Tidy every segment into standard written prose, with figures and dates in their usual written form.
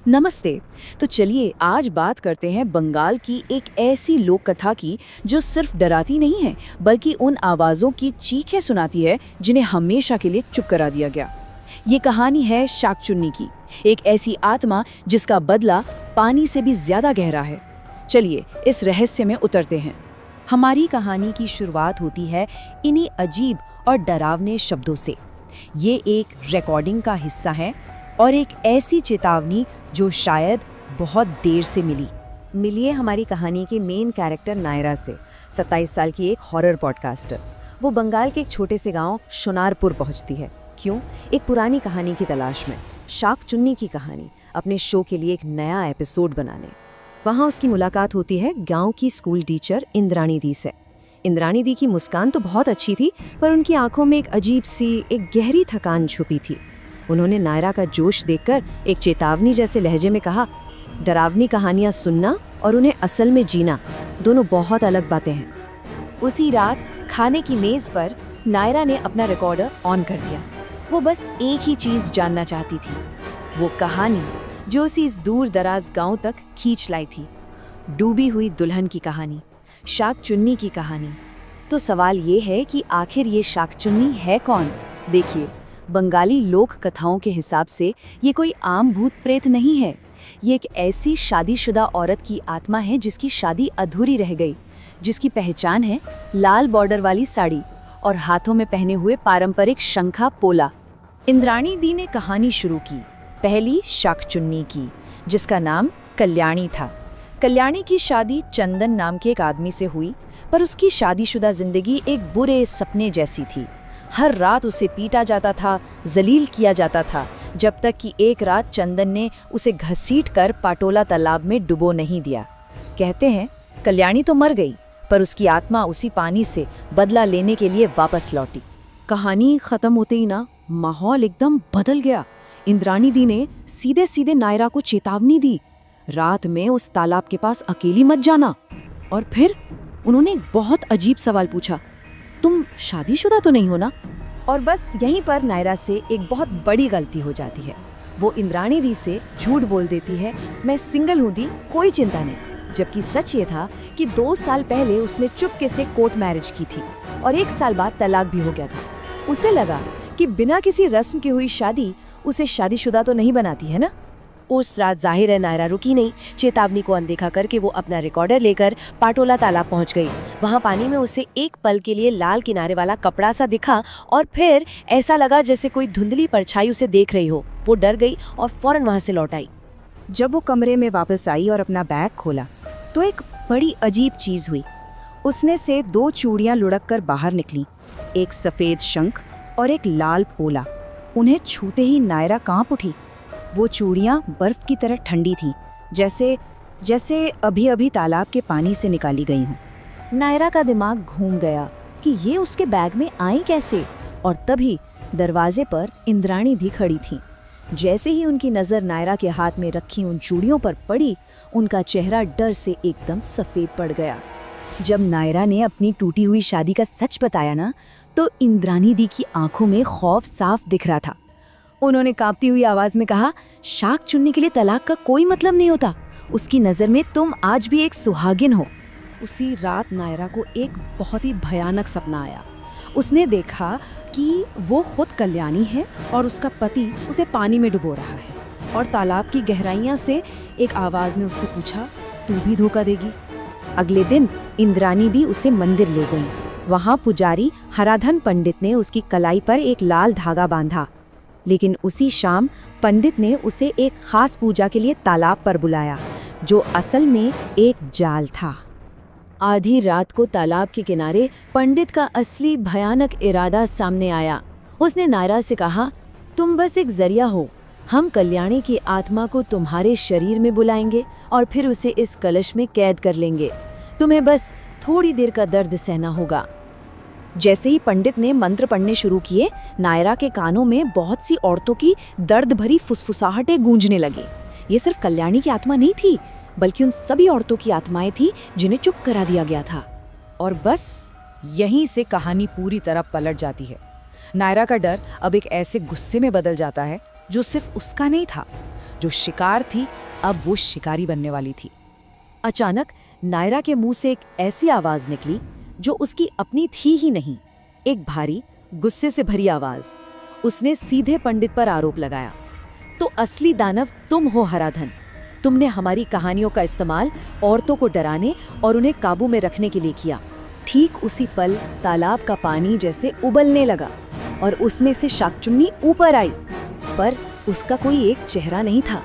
नमस्ते। तो चलिए आज बात करते हैं बंगाल की एक ऐसी लोक कथा की जो सिर्फ डराती नहीं है बल्कि उन आवाज़ों की चीखें सुनाती है जिन्हें हमेशा के लिए चुप करा दिया गया। ये कहानी है शाकचुन्नी की, एक ऐसी आत्मा जिसका बदला पानी से भी ज्यादा गहरा है। चलिए इस रहस्य में उतरते हैं। हमारी कहानी की शुरुआत होती है इन्हीं अजीब और डरावने शब्दों से। ये एक रिकॉर्डिंग का हिस्सा है और एक ऐसी चेतावनी जो शायद बहुत देर से मिलिए हमारी कहानी के मेन कैरेक्टर नायरा से। 27 साल की एक हॉरर पॉडकास्टर। वो बंगाल के एक छोटे से गांव सोनारपुर पहुंचती है। क्यों? एक पुरानी कहानी की तलाश में, शाकचुन्नी की कहानी, अपने शो के लिए एक नया एपिसोड बनाने। वहाँ उसकी मुलाकात होती है गांव की स्कूल टीचर इंद्राणी दी से। इंद्राणी दी की मुस्कान तो बहुत अच्छी थी, पर उनकी आंखों में एक अजीब सी, एक गहरी थकान छुपी थी। उन्होंने नायरा का जोश देखकर एक चेतावनी जैसे लहजे में कहा, डरावनी कहानियां सुनना और उन्हें असल में जीना दोनों बहुत अलग बातें हैं। उसी रात खाने की मेज पर नायरा ने अपना रिकॉर्डर ऑन कर दिया। वो बस एक ही चीज जानना चाहती थी, वो कहानी जो उसे इस दूर दराज गांव तक खींच लाई थी। डूबी हुई दुल्हन की कहानी, शाकचुन्नी की कहानी। तो सवाल ये है कि आखिर ये शाकचुन्नी है कौन? देखिए, बंगाली लोक कथाओं के हिसाब से ये कोई आम भूत प्रेत नहीं है। ये एक ऐसी शादीशुदा औरत की आत्मा है जिसकी शादी अधूरी रह गई, जिसकी पहचान है लाल बॉर्डर वाली साड़ी और हाथों में पहने हुए पारंपरिक शंखा पोला। इंद्राणी दी ने कहानी शुरू की, पहली शाकचुन्नी की, जिसका नाम कल्याणी था। कल्याणी की शादी चंदन नाम के एक आदमी से हुई, पर उसकी शादीशुदा जिंदगी एक बुरे सपने जैसी थी। हर रात उसे पीटा जाता था, जलील किया जाता था, जब तक कि एक रात चंदन ने उसे घसीटकर पाटोला तालाब में डुबो नहीं दिया। कहते हैं कल्याणी तो मर गई, पर उसकी आत्मा उसी पानी से बदला लेने के लिए वापस लौटी। कहानी खत्म होते ही ना माहौल एकदम बदल गया। इंद्राणी दी ने सीधे सीधे नायरा को चेतावनी दी, रात में उस तालाब के पास अकेली मत जाना। और फिर उन्होंने एक बहुत अजीब सवाल पूछा, तुम शादीशुदा तो नहीं हो ना? और बस यहीं पर नायरा से एक बहुत बड़ी गलती हो जाती है। वो इंद्राणी दी से झूठ बोल देती है, मैं सिंगल हूँ दी, कोई चिंता नहीं। जबकि सच ये था कि 2 साल पहले उसने चुपके से कोर्ट मैरिज की थी और 1 साल बाद तलाक भी हो गया था। उसे लगा कि बिना किसी रस्म की हुई शादी उसे शादीशुदा तो नहीं बनाती है ना। उस रात जाहिर है नायरा रुकी नहीं। चेतावनी को अनदेखा करके वो अपना रिकॉर्डर लेकर पाटोला तालाब पहुंच गई। वहां पानी में उसे एक पल के लिए लाल किनारे वाला कपड़ा सा दिखा और फिर ऐसा लगा जैसे कोई धुंधली परछाई उसे देख रही हो। वो डर गई और फौरन वहां से लौट आई। जब वो कमरे में वापस आई और अपना बैग खोला तो एक बड़ी अजीब चीज हुई। उसने से 2 चूड़ियां लुढ़क कर बाहर निकली, एक सफेद शंख और एक लाल पोला। उन्हें छूते ही नायरा कांप उठी। वो चूड़ियाँ बर्फ की तरह ठंडी थीं, जैसे अभी अभी तालाब के पानी से निकाली गई हों। नायरा का दिमाग घूम गया कि ये उसके बैग में आई कैसे। और तभी दरवाजे पर इंद्राणी दी खड़ी थी। जैसे ही उनकी नज़र नायरा के हाथ में रखी उन चूड़ियों पर पड़ी, उनका चेहरा डर से एकदम सफ़ेद पड़ गया। जब नायरा ने अपनी टूटी हुई शादी का सच बताया ना, तो इंद्राणी दी की आंखों में खौफ साफ दिख रहा था। उन्होंने कांपती हुई आवाज में कहा, शाकचुन्नी के लिए तलाक का कोई मतलब नहीं होता। उसकी नज़र में तुम आज भी एक सुहागिन हो। उसी रात नायरा को एक बहुत ही भयानक सपना आया। उसने देखा कि वो खुद कल्याणी है और उसका पति उसे पानी में डुबो रहा है। और तालाब की गहराइयां से एक आवाज़ ने उससे पूछा, तू भी धोखा देगी? अगले दिन इंद्राणी दी उसे मंदिर ले गई। वहाँ पुजारी हराधन पंडित ने उसकी कलाई पर एक लाल धागा बांधा। लेकिन उसी शाम पंडित ने उसे एक खास पूजा के लिए तालाब पर बुलाया, जो असल में एक जाल था। आधी रात को तालाब के किनारे पंडित का असली भयानक इरादा सामने आया। उसने नायरा से कहा, तुम बस एक जरिया हो। हम कल्याणी की आत्मा को तुम्हारे शरीर में बुलाएंगे और फिर उसे इस कलश में कैद कर लेंगे। तुम्हें बस थोड़ी देर का दर्द सहना होगा। जैसे ही पंडित ने मंत्र पढ़ने शुरू किए, नायरा के कानों में बहुत सी औरतों की दर्द भरी फुसफुसाहटें गूंजने लगी। ये सिर्फ कल्याणी की आत्मा नहीं थी, बल्कि उन सभी औरतों की आत्माएं थी जिन्हें चुप करा दिया गया था। और बस यहीं से कहानी पूरी तरह पलट जाती है। नायरा का डर अब एक ऐसे गुस्से में बदल जाता है जो सिर्फ उसका नहीं था, जो शिकार थी अब वो शिकारी बनने वाली थी। अचानक नायरा के मुंह से एक ऐसी आवाज निकली जो उसकी अपनी थी ही नहीं, एक भारी गुस्से से भरी आवाज। उसने सीधे पंडित पर आरोप लगाया, तो असली दानव तुम हो हराधन। तुमने हमारी कहानियों का इस्तेमाल औरतों को डराने और उन्हें काबू में रखने के लिए किया। ठीक उसी पल तालाब का पानी जैसे उबलने लगा और उसमें से शाकचुन्नी ऊपर आई, पर उसका कोई एक चेहरा नहीं था।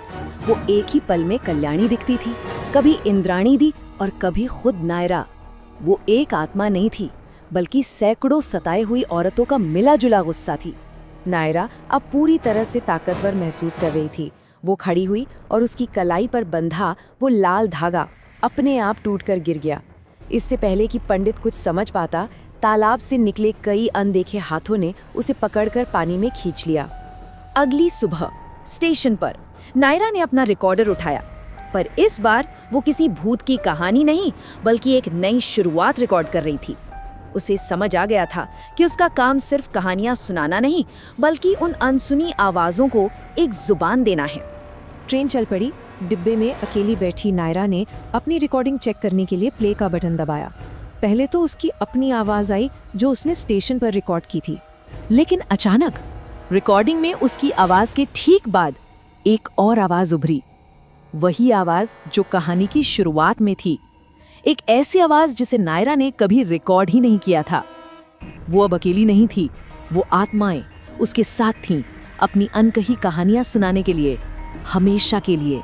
वो एक ही पल में कल्याणी दिखती थी, कभी इंद्राणी दी और कभी खुद नायरा। वो एक आत्मा नहीं थी, बल्कि सैकड़ों सताए हुई औरतों का मिला जुला गुस्सा थी। नायरा अब पूरी तरह से ताकतवर महसूस कर रही थी। वो खड़ी हुई और उसकी कलाई पर बंधा वो लाल धागा अपने आप टूटकर गिर गया। इससे पहले कि पंडित कुछ समझ पाता, तालाब से निकले कई अनदेखे हाथों ने उसे पकड़कर पानी में खींच लिया। अगली सुबह स्टेशन पर नायरा ने अपना रिकॉर्डर उठाया, पर इस बार वो किसी भूत की कहानी नहीं बल्कि एक नई शुरुआत रिकॉर्ड कर रही थी। उसे समझ आ गया था कि उसका काम सिर्फ कहानियां सुनाना नहीं बल्कि उन अनसुनी आवाज़ों को एक जुबान देना है। ट्रेन चल पड़ी। डिब्बे में अकेली बैठी नायरा ने अपनी रिकॉर्डिंग चेक करने के लिए प्ले का बटन दबाया। पहले तो उसकी अपनी आवाज़ आई जो उसने स्टेशन पर रिकॉर्ड की थी, लेकिन अचानक रिकॉर्डिंग में उसकी आवाज़ के ठीक बाद एक और आवाज़ उभरी। वही आवाज़ जो कहानी की शुरुआत में थी, एक ऐसी आवाज़ जिसे नायरा ने कभी रिकॉर्ड ही नहीं किया था। वो अब अकेली नहीं थी, वो आत्माएं उसके साथ थीं, अपनी अनकही कहानियां सुनाने के लिए, हमेशा के लिए।